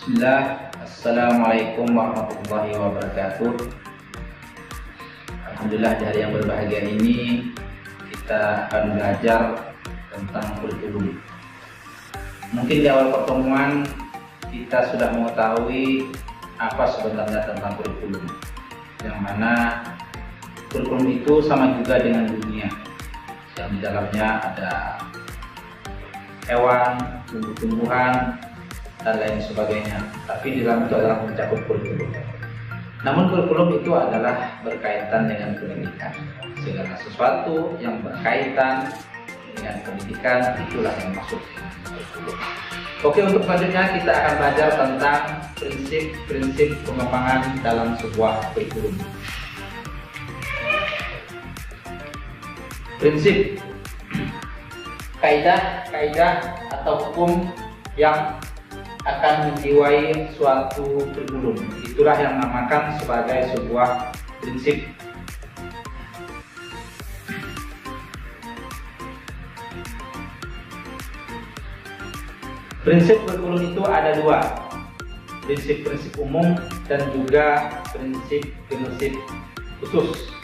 Bismillah, Assalamualaikum warahmatullahi wabarakatuh. Alhamdulillah, di hari yang berbahagia ini kita akan belajar tentang kurikulum. Mungkin di awal pertemuan kita sudah mengetahui apa sebenarnya tentang kurikulum, yang mana kurikulum itu sama juga dengan dunia, yang di dalamnya ada hewan, tumbuh-tumbuhan, dan lain sebagainya. Tapi di dalam itu adalah mencakup kurikulum. Namun kurikulum itu adalah berkaitan dengan pendidikan. Segala sesuatu yang berkaitan dengan pendidikan itulah yang masuk kurikulum. Oke, untuk selanjutnya kita akan belajar tentang prinsip-prinsip pengembangan dalam sebuah kurikulum. Prinsip, kaidah atau hukum yang akan menjiwai suatu kurikulum. Itulah yang dinamakan sebagai sebuah prinsip. Prinsip kurikulum itu ada dua, prinsip-prinsip umum dan juga prinsip-prinsip khusus.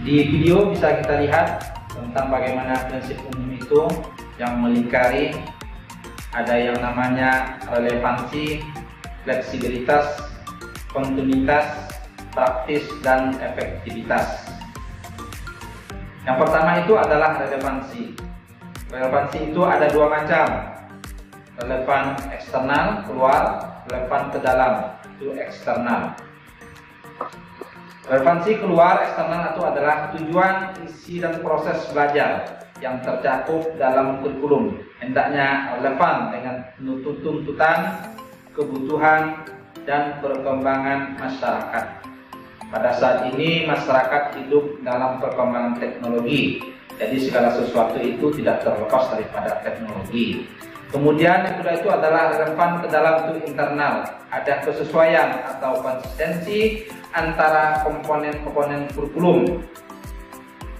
Di video bisa kita lihat tentang bagaimana prinsip umum itu yang melingkari, ada yang namanya relevansi, fleksibilitas, kontinuitas, praktis, dan efektivitas. Yang pertama itu adalah relevansi. Relevansi itu ada dua macam, relevan eksternal keluar, relevan ke dalam itu eksternal. Relevansi keluar eksternal itu adalah tujuan, isi, dan proses belajar yang tercakup dalam kurikulum hendaknya relevan dengan tuntutan, kebutuhan, dan perkembangan masyarakat. Pada saat ini masyarakat hidup dalam perkembangan teknologi, jadi segala sesuatu itu tidak terlepas daripada teknologi. Kemudian yang kedua itu adalah relevan ke dalam itu internal, ada kesesuaian atau konsistensi antara komponen-komponen kurikulum,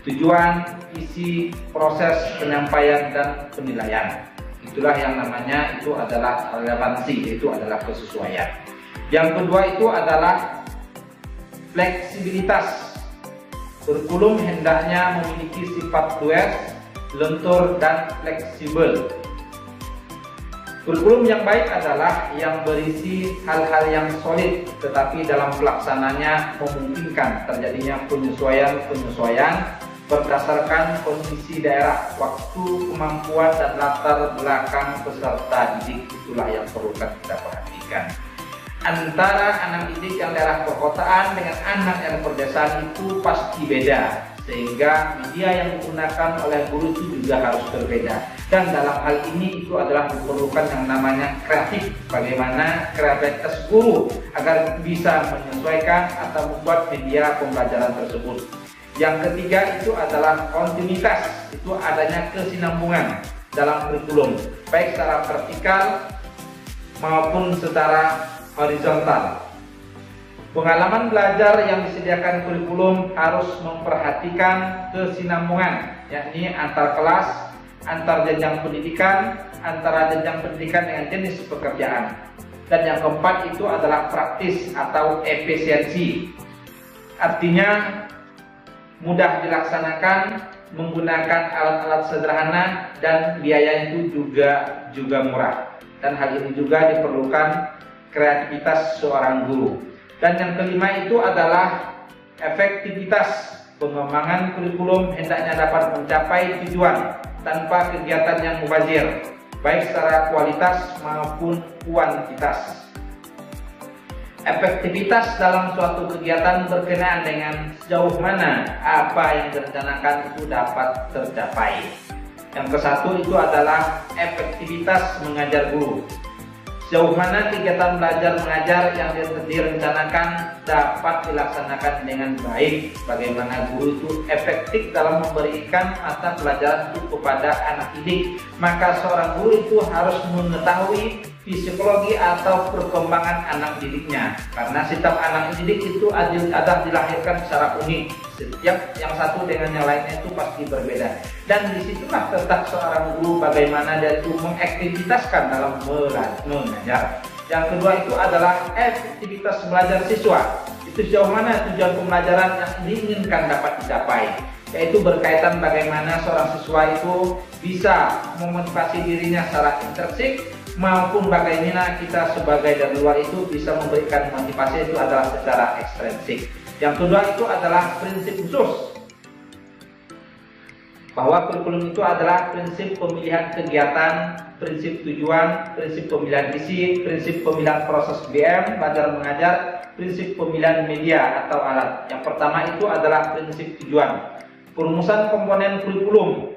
tujuan, isi, proses penyampaian, dan penilaian. Itulah yang namanya itu adalah relevansi, itu adalah kesesuaian. Yang kedua itu adalah fleksibilitas. Kurikulum hendaknya memiliki sifat luas, lentur, dan fleksibel. Kurikulum yang baik adalah yang berisi hal-hal yang solid, tetapi dalam pelaksananya memungkinkan terjadinya penyesuaian berdasarkan kondisi daerah, waktu, kemampuan, dan latar belakang peserta didik. Itulah yang perlu kita perhatikan. Antara anak didik yang daerah perkotaan dengan anak yang perdesaan itu pasti beda, sehingga media yang digunakan oleh guru itu juga harus berbeda. Dan dalam hal ini itu adalah diperlukan yang namanya kreatif, bagaimana kreativitas guru agar bisa menyesuaikan atau membuat media pembelajaran tersebut. Yang ketiga itu adalah kontinuitas, itu adanya kesinambungan dalam kurikulum, baik secara vertikal maupun secara horizontal. Pengalaman belajar yang disediakan kurikulum harus memperhatikan kesinambungan, yakni antar kelas, antar jenjang pendidikan, antara jenjang pendidikan dengan jenis pekerjaan. Dan yang keempat itu adalah praktis atau efisiensi, artinya mudah dilaksanakan, menggunakan alat-alat sederhana, dan biaya itu juga murah. Dan hal ini juga diperlukan kreativitas seorang guru. Dan yang kelima itu adalah efektivitas. Pengembangan kurikulum hendaknya dapat mencapai tujuan tanpa kegiatan yang mubazir, baik secara kualitas maupun kuantitas. Efektivitas dalam suatu kegiatan berkenaan dengan sejauh mana apa yang direncanakan itu dapat tercapai. Yang ke-1 itu adalah efektivitas mengajar guru. Sejauh mana kegiatan belajar mengajar yang direncanakan dapat dilaksanakan dengan baik, bagaimana guru itu efektif dalam memberikan mata pelajaran itu kepada anak didik. Maka seorang guru itu harus mengetahui psikologi atau perkembangan anak didiknya. Karena setiap anak didik itu ada dilahirkan secara unik. Setiap yang satu dengan yang lainnya itu pasti berbeda. Dan disitulah tetap seorang guru bagaimana dia itu mengaktivitaskan dalam mengajar. Yang kedua itu adalah efektivitas belajar siswa. Itu sejauh mana tujuan pembelajaran yang diinginkan dapat dicapai. Yaitu berkaitan bagaimana seorang siswa itu bisa memotivasi dirinya secara intrinsik, maupun bagaimana kita sebagai dari luar itu bisa memberikan motivasi itu adalah secara ekstrinsik. Yang kedua itu adalah prinsip khusus, bahwa kurikulum itu adalah prinsip pemilihan kegiatan, prinsip tujuan, prinsip pemilihan isi, prinsip pemilihan proses BM, belajar mengajar, prinsip pemilihan media atau alat. Yang pertama itu adalah prinsip tujuan. Perumusan komponen kurikulum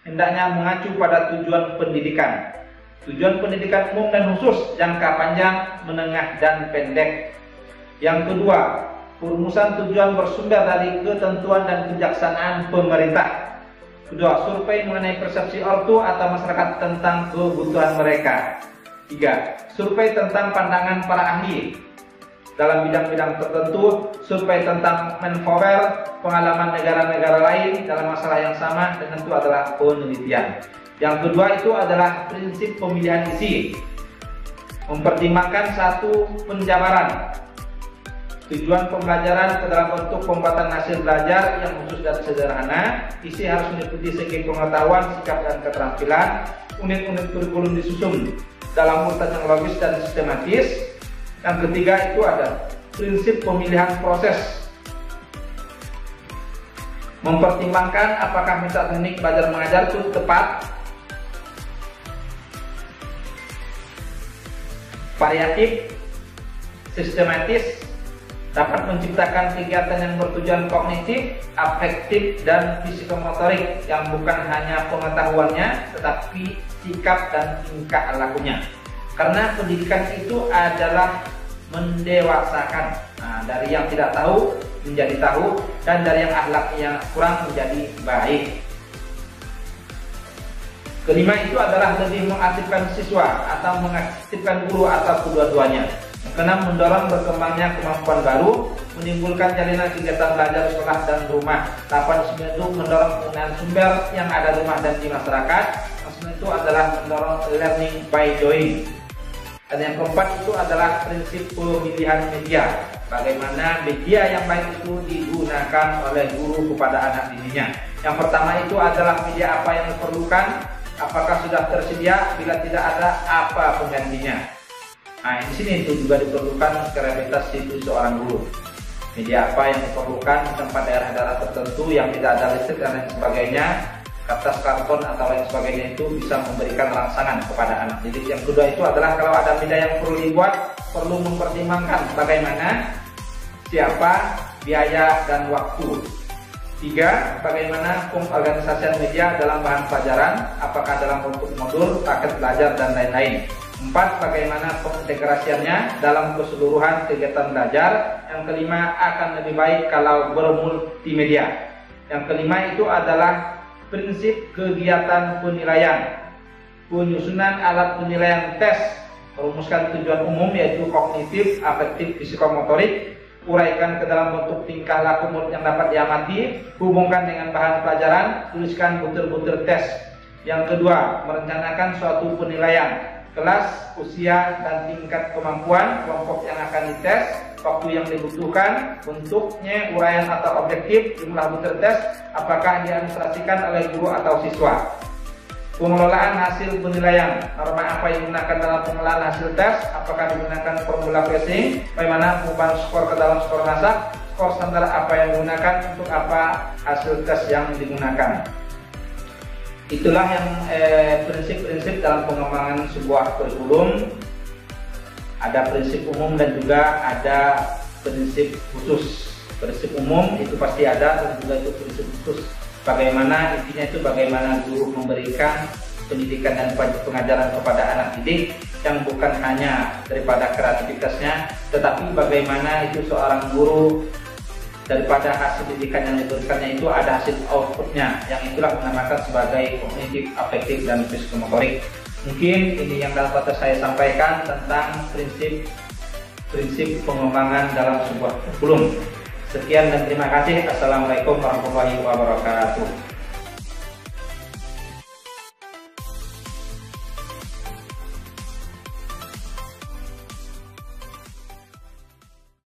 hendaknya mengacu pada tujuan pendidikan. Tujuan pendidikan umum dan khusus, jangka panjang, menengah, dan pendek. Yang kedua, perumusan tujuan bersumber dari ketentuan dan kebijaksanaan pemerintah. Kedua, survei mengenai persepsi ortu atau masyarakat tentang kebutuhan mereka. Tiga, survei tentang pandangan para ahli dalam bidang-bidang tertentu, survei tentang manpower, pengalaman negara-negara lain dalam masalah yang sama, dan itu adalah penelitian. Yang kedua itu adalah prinsip pemilihan isi. Mempertimbangkan satu penjabaran. Tujuan pembelajaran ke dalam bentuk pembuatan hasil belajar yang khusus dan sederhana. Isi harus meliputi segi pengetahuan, sikap, dan keterampilan. Unit-unit kurikulum disusun dalam urutan yang logis dan sistematis. Yang ketiga itu ada prinsip pemilihan proses. Mempertimbangkan apakah metode teknik belajar mengajar itu tepat, variatif, sistematis, dapat menciptakan kegiatan yang bertujuan kognitif, afektif, dan psikomotorik yang bukan hanya pengetahuannya tetapi sikap dan tingkah lakunya. Karena pendidikan itu adalah mendewasakan, dari yang tidak tahu menjadi tahu, dan dari yang akhlaknya kurang menjadi baik. Kelima itu adalah lebih mengaktifkan siswa atau mengaktifkan guru atau kedua-duanya. Keenam, mendorong berkembangnya kemampuan baru, menimbulkan jalinan kegiatan belajar sekolah dan rumah. 8, itu mendorong penggunaan sumber yang ada di rumah dan di masyarakat. Yang itu adalah mendorong learning by doing. Dan yang keempat itu adalah prinsip pemilihan media. Bagaimana media yang baik itu digunakan oleh guru kepada anak didiknya. Yang pertama itu adalah media apa yang diperlukan, apakah sudah tersedia, bila tidak ada apa penggantinya. Nah, di sini itu juga diperlukan kreativitas itu seorang guru. Media apa yang diperlukan di tempat daerah-daerah tertentu yang tidak ada listrik dan lain sebagainya, kertas, karton atau lain sebagainya itu bisa memberikan rangsangan kepada anak didik. Yang kedua itu adalah kalau ada media yang perlu dibuat, perlu mempertimbangkan bagaimana, siapa, biaya, dan waktu. 3, bagaimana pengorganisasian media dalam bahan pelajaran, apakah dalam bentuk modul, paket belajar, dan lain-lain. 4, bagaimana pengintegrasiannya dalam keseluruhan kegiatan belajar. Yang kelima, akan lebih baik kalau bermultimedia. Yang kelima itu adalah prinsip kegiatan penilaian, penyusunan alat penilaian tes, merumuskan tujuan umum yaitu kognitif, afektif, psikomotorik, uraikan ke dalam bentuk tingkah laku murid yang dapat diamati, hubungkan dengan bahan pelajaran, tuliskan butir-butir tes. Yang kedua, merencanakan suatu penilaian, kelas, usia, dan tingkat kemampuan kelompok yang akan dites, waktu yang dibutuhkan, bentuknya, uraian atau objektif, jumlah butir tes, apakah diadministrasikan oleh guru atau siswa. Pengelolaan hasil penilaian, norma apa yang digunakan dalam pengelolaan hasil tes, apakah digunakan formula Pressing, bagaimana perubahan skor ke dalam skor masak, skor standar apa yang digunakan, untuk apa hasil tes yang digunakan. Itulah yang prinsip-prinsip dalam pengembangan sebuah kurikulum. Ada prinsip umum dan juga ada prinsip khusus. Prinsip umum itu pasti ada, dan juga itu prinsip khusus. Bagaimana intinya itu bagaimana guru memberikan pendidikan dan pengajaran kepada anak didik yang bukan hanya daripada kreativitasnya, tetapi bagaimana itu seorang guru daripada hasil pendidikan yang diberikannya itu ada hasil outputnya, yang itulah dinamakan sebagai kognitif, afektif, dan psikomotorik. Mungkin ini yang dapat saya sampaikan tentang prinsip pengembangan dalam sebuah kurikulum. Sekian dan terima kasih. Assalamualaikum warahmatullahi wabarakatuh.